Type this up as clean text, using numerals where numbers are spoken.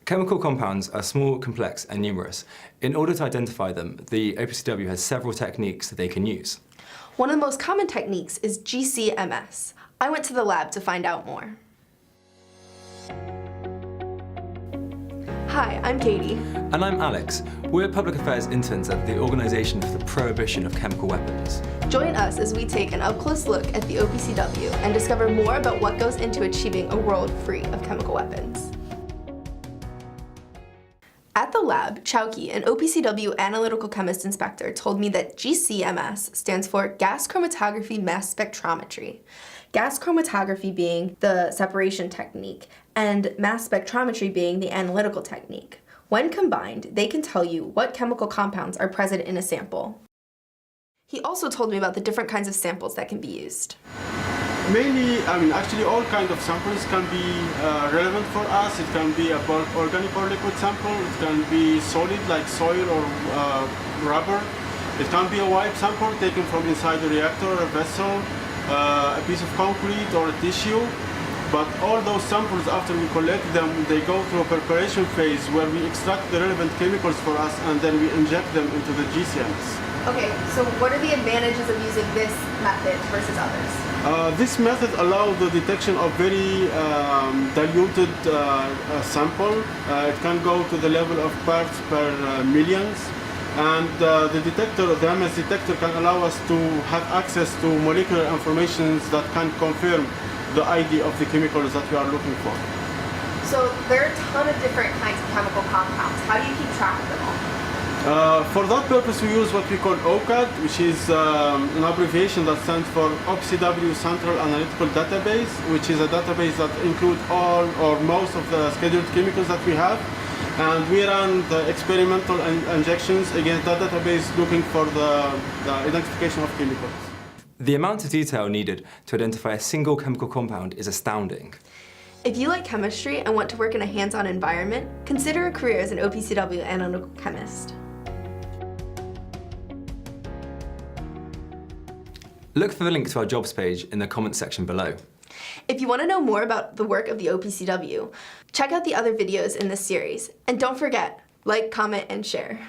Chemical compounds are small, complex and numerous. In order to identify them, the OPCW has several techniques that they can use. One of the most common techniques is GCMS. I went to the lab to find out more. Hi, I'm Katie. And I'm Alex. We're public affairs interns at the Organisation for the Prohibition of Chemical Weapons. Join us as we take an up-close look at the OPCW and discover more about what goes into achieving a world free of chemical weapons. At the lab, Chowkey, an OPCW analytical chemist inspector, told me that GCMS stands for gas chromatography mass spectrometry. Gas chromatography being the separation technique, and mass spectrometry being the analytical technique. When combined, they can tell you what chemical compounds are present in a sample. He also told me about the different kinds of samples that can be used. Mainly, actually all kinds of samples can be relevant for us. It can be a bulk organic or liquid sample. It can be solid like soil or rubber. It can be a wipe sample taken from inside a reactor, a vessel, a piece of concrete or a tissue. But all those samples, after we collect them, they go through a preparation phase where we extract the relevant chemicals for us and then we inject them into the GCMS. Okay, so what are the advantages of using this method versus others? This method allows the detection of very diluted sample. It can go to the level of parts per millions. And the detector, the MS detector, can allow us to have access to molecular information that can confirm the ID of the chemicals that we are looking for. So there are a ton of different kinds of chemical compounds. How do you keep track of them all? For that purpose, we use what we call OCAD, which is an abbreviation that stands for OPCW Central Analytical Database, which is a database that includes all or most of the scheduled chemicals that we have. And we run the experimental injections against that database looking for the identification of chemicals. The amount of detail needed to identify a single chemical compound is astounding. If you like chemistry and want to work in a hands-on environment, consider a career as an OPCW analytical chemist. Look for the link to our jobs page in the comments section below. If you want to know more about the work of the OPCW, check out the other videos in this series. And don't forget, like, comment, and share.